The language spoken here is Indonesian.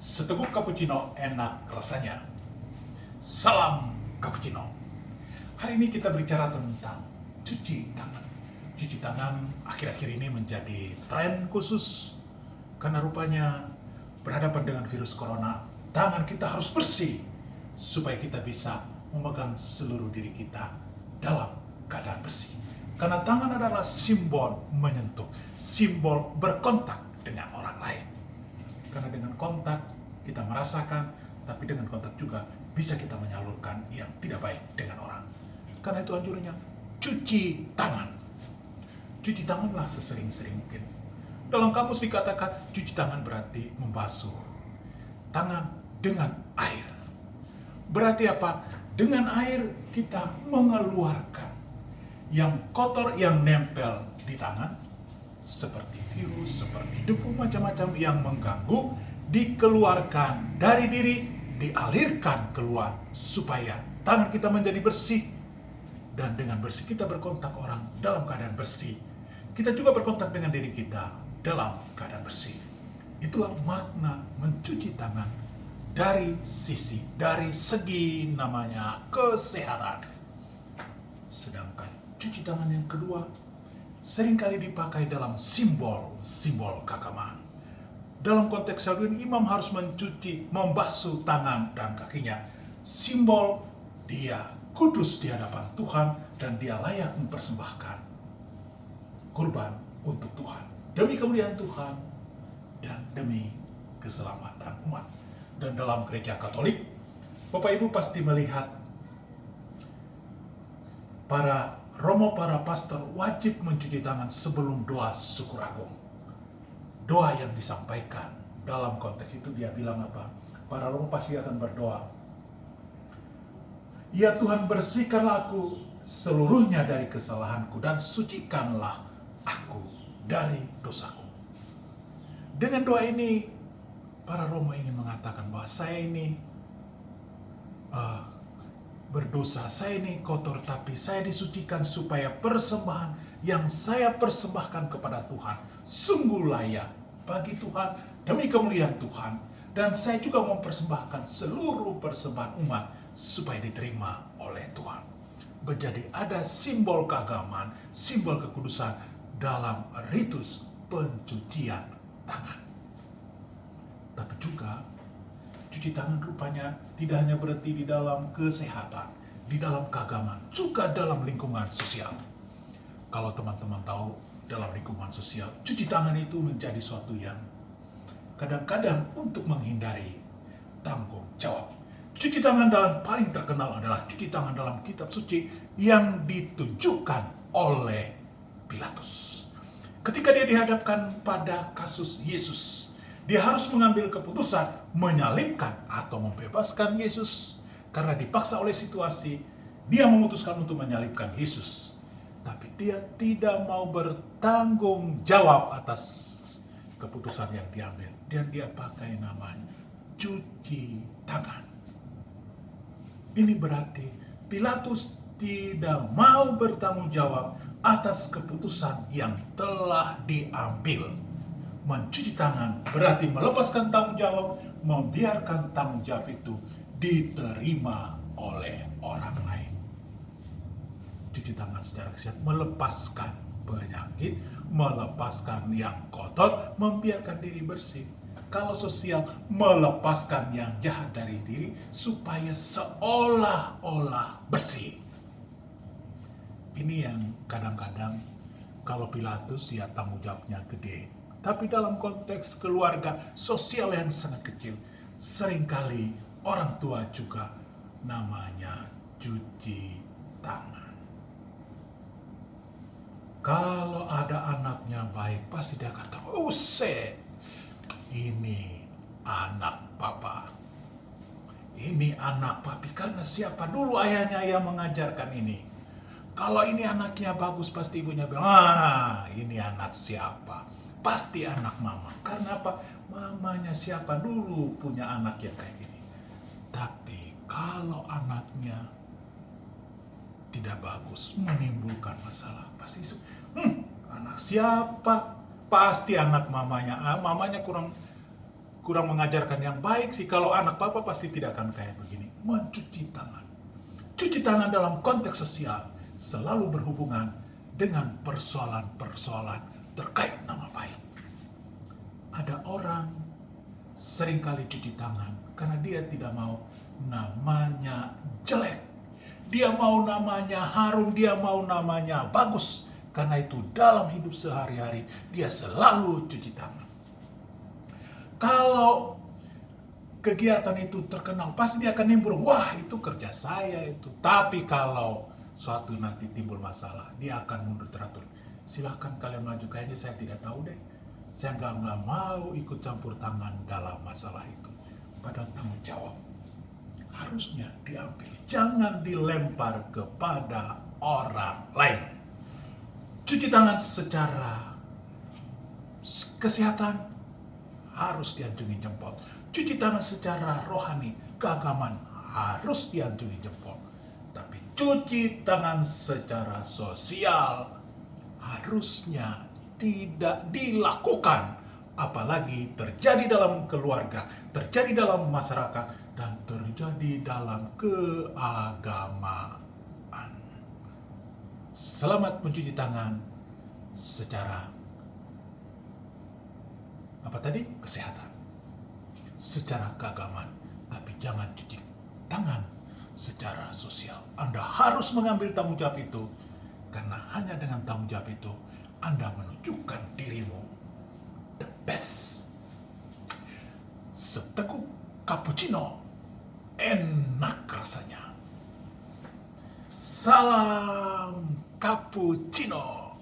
Seteguk cappuccino enak rasanya. Salam cappuccino. Hari ini kita berbicara tentang cuci tangan. Cuci tangan akhir-akhir ini menjadi tren khusus karena rupanya berhadapan dengan virus corona, tangan kita harus bersih supaya kita bisa memegang seluruh diri kita dalam keadaan bersih. Karena tangan adalah simbol menyentuh, simbol berkontak dengan orang lain. Karena dengan kontak kita merasakan, tapi dengan kontak juga bisa kita menyalurkan yang tidak baik dengan orang. Karena itu anjurannya cuci tangan. Cuci tanganlah sesering-sering mungkin. Dalam kamus dikatakan cuci tangan berarti membasuh tangan dengan air. Berarti apa? Dengan air kita mengeluarkan yang kotor yang nempel di tangan, seperti virus, seperti debu, macam-macam yang mengganggu, dikeluarkan dari diri, dialirkan keluar supaya tangan kita menjadi bersih. Dan dengan bersih kita berkontak orang dalam keadaan bersih. Kita juga berkontak dengan diri kita dalam keadaan bersih. Itulah makna mencuci tangan dari segi namanya kesehatan. Sedangkan cuci tangan yang kedua seringkali dipakai dalam simbol keagamaan. Dalam konteks Saluin, imam harus membasuh tangan dan kakinya. Simbol dia kudus di hadapan Tuhan dan dia layak mempersembahkan kurban untuk Tuhan. Demi kemuliaan Tuhan dan demi keselamatan umat. Dan dalam gereja Katolik, Bapak Ibu pasti melihat para romo, para pastor wajib mencuci tangan sebelum doa syukur agung. Doa yang disampaikan dalam konteks itu dia bilang apa? Para romo pasti akan berdoa. Ya Tuhan, bersihkanlah aku seluruhnya dari kesalahanku dan sucikanlah aku dari dosaku. Dengan doa ini, para romo ingin mengatakan bahwa saya ini berdosa, saya ini kotor, tapi saya disucikan supaya persembahan yang saya persembahkan kepada Tuhan sungguh layak bagi Tuhan, demi kemuliaan Tuhan. Dan saya juga mempersembahkan seluruh persembahan umat supaya diterima oleh Tuhan. Menjadi ada simbol keagamaan, simbol kekudusan dalam ritus pencucian tangan. Tapi juga cuci tangan rupanya tidak hanya berhenti di dalam kesehatan, di dalam keagamaan, juga dalam lingkungan sosial. Kalau teman-teman tahu, dalam lingkungan sosial, cuci tangan itu menjadi suatu yang kadang-kadang untuk menghindari tanggung jawab. Cuci tangan dalam paling terkenal adalah cuci tangan dalam kitab suci yang ditunjukkan oleh Pilatus. Ketika dia dihadapkan pada kasus Yesus, dia harus mengambil keputusan menyalibkan atau membebaskan Yesus. Karena dipaksa oleh situasi, dia memutuskan untuk menyalibkan Yesus. Tapi dia tidak mau bertanggung jawab atas keputusan yang diambil. Dan dia pakai namanya cuci tangan. Ini berarti Pilatus tidak mau bertanggung jawab atas keputusan yang telah diambil. Mencuci tangan berarti melepaskan tanggung jawab, membiarkan tanggung jawab itu diterima oleh orang lain. Cuci tangan secara kesehatan melepaskan penyakit, melepaskan yang kotor, membiarkan diri bersih. Kalau sosial, melepaskan yang jahat dari diri supaya seolah-olah bersih. Ini yang kadang-kadang kalau Pilatus ya tanggung jawabnya gede. Tapi dalam konteks keluarga sosial yang sangat kecil, seringkali orang tua juga namanya cuci tangan. Kalau ada anaknya baik, pasti dia kata, "Uset, ini anak papa. Ini anak papi." Karena siapa dulu ayahnya yang mengajarkan ini. Kalau ini anaknya bagus, pasti ibunya bilang, ini anak siapa? Pasti anak mama. Karena apa? Mamanya siapa dulu punya anak yang kayak gini. Tapi kalau anaknya tidak bagus, menimbulkan masalah, pasti anak siapa? Pasti anak mamanya. Mamanya kurang mengajarkan yang baik sih. Kalau anak papa pasti tidak akan kayak begini. Mencuci tangan. Cuci tangan dalam konteks sosial selalu berhubungan dengan persoalan-persoalan terkait nama baik. Ada orang seringkali cuci tangan karena dia tidak mau namanya jelek. Dia mau namanya harum, dia mau namanya bagus. Karena itu dalam hidup sehari-hari dia selalu cuci tangan. Kalau kegiatan itu terkenal, pasti dia akan nimbrung, wah itu kerja saya itu. Tapi kalau suatu nanti timbul masalah, dia akan mundur teratur. Silahkan kalian maju, kayaknya saya tidak tahu deh. Saya nggak mau ikut campur tangan dalam masalah itu. Padahal tanggung jawab harusnya diambil, jangan dilempar kepada orang lain. Cuci tangan secara kesehatan harus diacungi jempol. Cuci tangan secara rohani, keagamaan harus diacungi jempol. Tapi cuci tangan secara sosial harusnya tidak dilakukan. Apalagi terjadi dalam keluarga, terjadi dalam masyarakat, dan terjadi dalam keagamaan. Selamat mencuci tangan secara kesehatan, secara keagamaan, tapi jangan cuci tangan secara sosial. Anda harus mengambil tanggung jawab itu, karena hanya dengan tanggung jawab itu Anda menunjukkan dirimu the best. Seteguk cappuccino enak rasanya. Salam cappuccino.